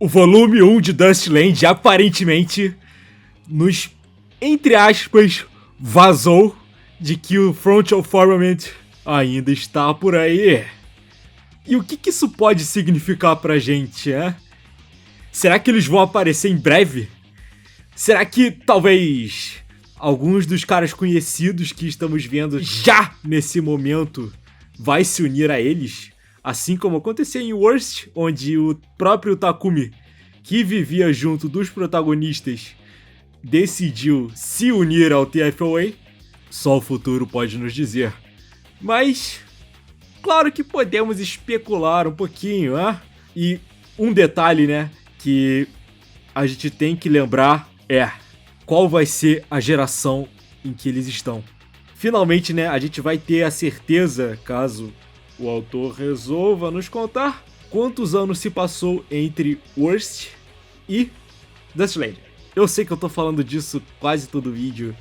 o volume 1 de Dustland aparentemente nos, entre aspas, vazou de que o Frontal Formament ainda está por aí. E o que isso pode significar pra gente, hein? Será que eles vão aparecer em breve? Será que talvez alguns dos caras conhecidos que estamos vendo já nesse momento vai se unir a eles? Assim como aconteceu em Worst, onde o próprio Takumi, que vivia junto dos protagonistas, decidiu se unir ao TFOA? Só o futuro pode nos dizer. Mas, claro que podemos especular um pouquinho, né? E um detalhe, né, que a gente tem que lembrar é qual vai ser a geração em que eles estão. Finalmente, né, a gente vai ter a certeza, caso o autor resolva nos contar, quantos anos se passou entre Worst e Dustland. Eu sei que eu tô falando disso quase todo vídeo,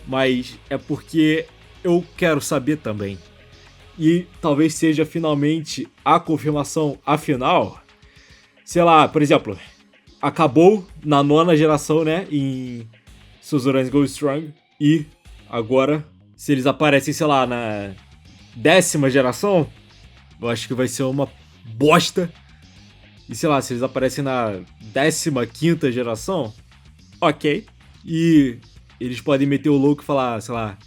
mas é porque eu quero saber também. E talvez seja finalmente a confirmação afinal. Sei lá, por exemplo, acabou na 9ª geração, né, em Suzura's Go Strong, e agora, se eles aparecem, sei lá, na 10ª geração, eu acho que vai ser uma bosta. E sei lá, se eles aparecem na 15ª geração, ok. E eles podem meter o louco e falar, sei lá,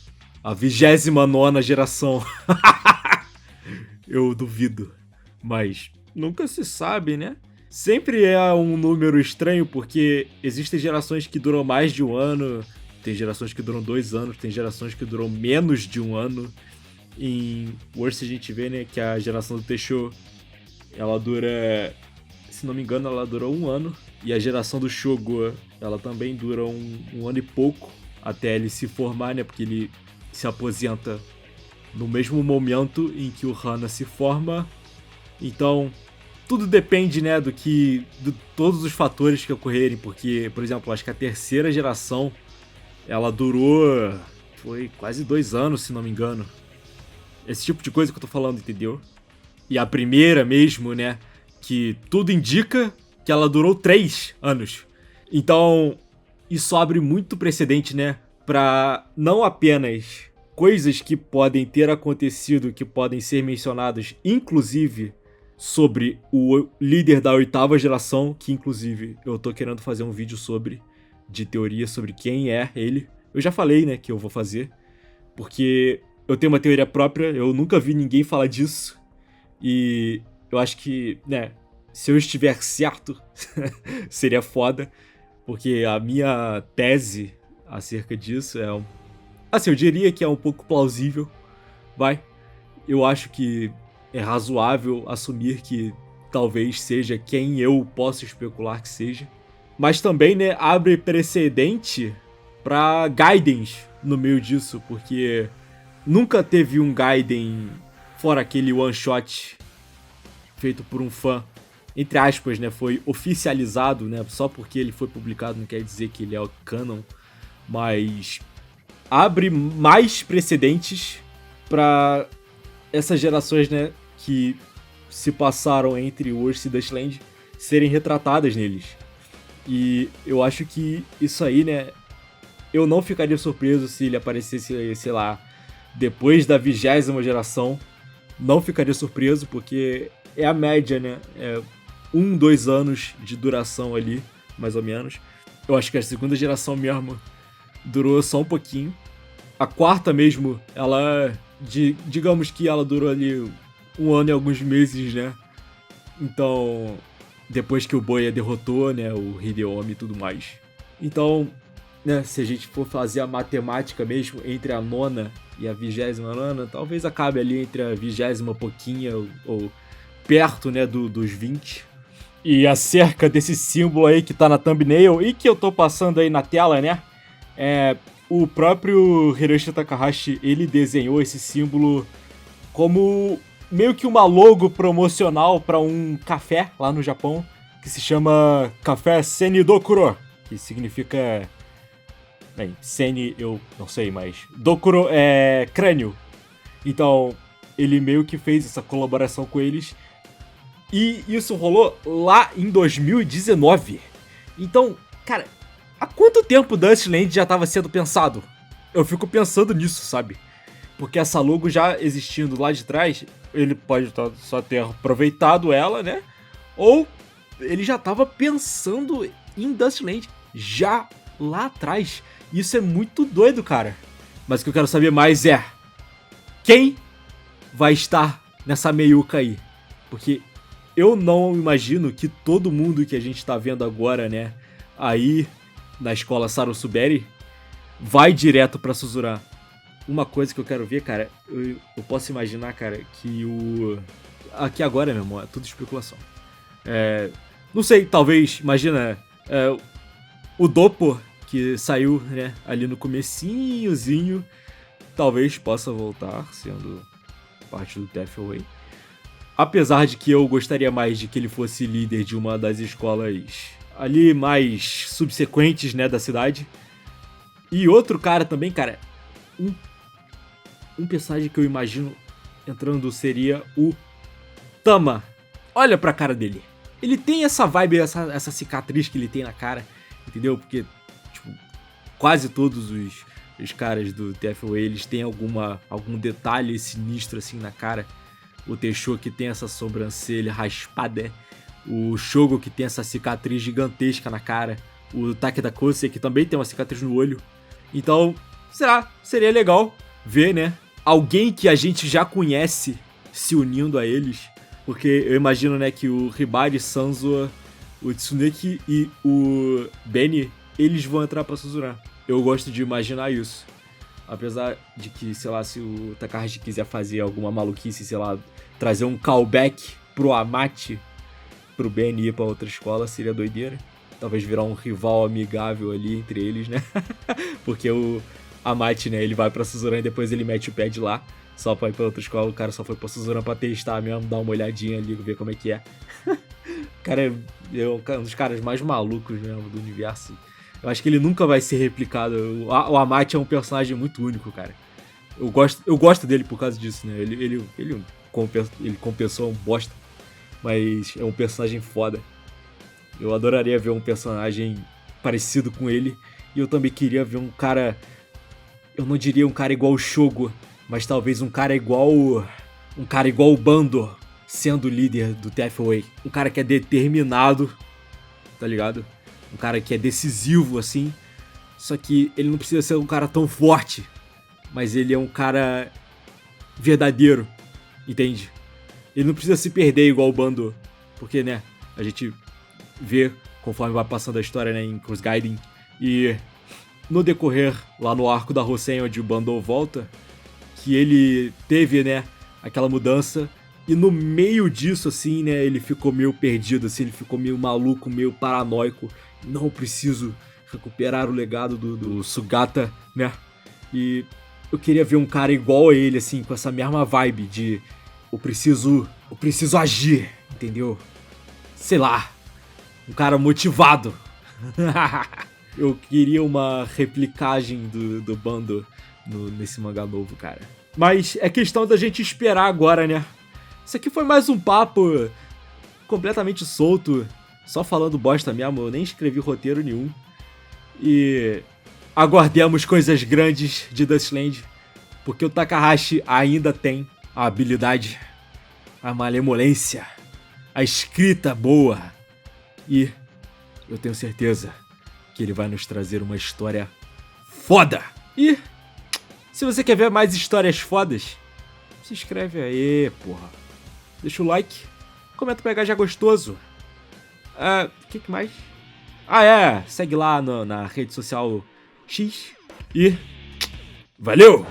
a 29ª geração. Eu duvido, mas nunca se sabe, né? Sempre é um número estranho, porque existem gerações que duram mais de um ano, tem gerações que duram 2 anos, tem gerações que duram menos de um ano. Em Worst a gente vê, né, que a geração do Teixo, ela dura, se não me engano, ela dura 1 ano. E a geração do Shogo, ela também dura um ano e pouco, até ele se formar, né, porque ele se aposenta no mesmo momento em que o Hana se forma. Então, tudo depende, né, de todos os fatores que ocorrerem, porque, por exemplo, acho que a 3ª geração, ela durou, foi quase 2 anos, se não me engano. Esse tipo de coisa que eu tô falando, entendeu? E a primeira mesmo, né, que tudo indica que ela durou 3 anos. Então, isso abre muito precedente, né, pra não apenas coisas que podem ter acontecido, que podem ser mencionadas, inclusive sobre o líder da 8ª geração, que inclusive eu tô querendo fazer um vídeo sobre, de teoria sobre quem é ele. Eu já falei, né, que eu vou fazer, porque eu tenho uma teoria própria, eu nunca vi ninguém falar disso, e eu acho que, né, se eu estiver certo, seria foda, porque a minha tese acerca disso é assim, eu diria que é um pouco plausível, vai. Eu acho que é razoável assumir que talvez seja quem eu posso especular que seja. Mas também, né, abre precedente pra Gaidens no meio disso, porque nunca teve um Gaiden fora aquele one shot feito por um fã, entre aspas, né, foi oficializado, né, só porque ele foi publicado não quer dizer que ele é o canon, mas abre mais precedentes para essas gerações, né, que se passaram entre Worst e Dustland serem retratadas neles. E eu acho que isso aí, né, eu não ficaria surpreso se ele aparecesse, sei lá, depois da 20ª geração. Não ficaria surpreso, porque é a média, né, é 1-2 anos de duração ali, mais ou menos. Eu acho que a 2ª geração mesmo durou só um pouquinho. A 4ª mesmo, ela, digamos que ela durou ali 1 ano e alguns meses, né? Então, depois que o Boya derrotou, né, o Hideyomi e tudo mais. Então, né, se a gente for fazer a matemática mesmo, entre a 9ª e a 29ª, talvez acabe ali entre a 20ª pouquinha, ou perto, né, dos 20. E acerca desse símbolo aí que tá na thumbnail e que eu tô passando aí na tela, né, o próprio Hiroshi Takahashi, ele desenhou esse símbolo como meio que uma logo promocional para um café lá no Japão, que se chama Café Senidokuro, que significa... Bem, Seni eu não sei, mas Dokuro é crânio. Então, ele meio que fez essa colaboração com eles E isso rolou lá em 2019. Então, cara, há quanto tempo Dustland já tava sendo pensado? Eu fico pensando nisso, sabe? Porque essa logo já existindo lá de trás, ele pode só ter aproveitado ela, né? Ou ele já tava pensando em Dustland já lá atrás. Isso é muito doido, cara. Mas o que eu quero saber mais é... quem vai estar nessa meiuca aí? Porque eu não imagino que todo mundo que a gente tá vendo agora, né? Aí, na escola Sarosuberi, vai direto pra Suzura. Uma coisa que eu quero ver, cara, eu posso imaginar, cara, que o... Aqui agora, meu irmão, é tudo especulação. Não sei, talvez, imagina, o Doppo, que saiu, né, ali no comecinhozinho, talvez possa voltar, sendo parte do Deathway. Apesar de que eu gostaria mais de que ele fosse líder de uma das escolas ali mais subsequentes, né, da cidade. E outro cara também, cara, um personagem que eu imagino entrando seria o Tama. Olha pra cara dele. Ele tem essa vibe, essa cicatriz que ele tem na cara, entendeu? Porque, tipo, quase todos os caras do TFOA, eles têm algum detalhe sinistro assim na cara. O Teixeira que tem essa sobrancelha raspada, o Shogo que tem essa cicatriz gigantesca na cara, o Takeda Kosei que também tem uma cicatriz no olho. Então, seria legal ver, né, alguém que a gente já conhece se unindo a eles, porque eu imagino, né, que o Hibari, Sanzo, o Tsuneki e o Benny, eles vão entrar pra Suzura. Eu gosto de imaginar isso. Apesar de que, sei lá, se o Takahashi quiser fazer alguma maluquice, sei lá, trazer um callback pro Amate, pro Benny ir pra outra escola, seria doideira. Talvez virar um rival amigável ali entre eles, né? Porque o Amate, né, ele vai pra Suzura e depois ele mete o pé de lá, só pra ir pra outra escola. O cara só foi pra Suzura pra testar mesmo, dar uma olhadinha ali, ver como é que é. O cara é um dos caras mais malucos mesmo do universo. Eu acho que ele nunca vai ser replicado. O Amate é um personagem muito único, cara. Eu gosto dele por causa disso, né? Ele compensou um bosta, mas é um personagem foda. Eu adoraria ver um personagem parecido com ele. E eu também queria ver um cara... Eu não diria um cara igual o Shogo, mas talvez um cara igual o Bando, sendo o líder do TFOA. Um cara que é determinado, tá ligado? Um cara que é decisivo, assim. Só que ele não precisa ser um cara tão forte, mas ele é um cara verdadeiro, entende? Ele não precisa se perder igual o Bando, porque, né, a gente vê conforme vai passando a história, né, em Cross Gaiden. E no decorrer, lá no arco da Hosen, onde o Bando volta, que ele teve, né, aquela mudança. E no meio disso, assim, né, ele ficou meio perdido, assim, ele ficou meio maluco, meio paranoico. Não preciso recuperar o legado do Sugata, né? E eu queria ver um cara igual a ele, assim, com essa mesma vibe de eu preciso agir, entendeu? Sei lá, um cara motivado. Eu queria uma replicagem do Bando nesse mangá novo, cara. Mas é questão da gente esperar agora, né? Isso aqui foi mais um papo completamente solto, só falando bosta mesmo, eu nem escrevi roteiro nenhum. E aguardemos coisas grandes de Dustland, porque o Takahashi ainda tem a habilidade, a malemolência, a escrita boa. E eu tenho certeza que ele vai nos trazer uma história foda. E se você quer ver mais histórias fodas, se inscreve aí, porra. Deixa o like, comenta pra já gostoso. O que mais? Segue lá na rede social X. E valeu!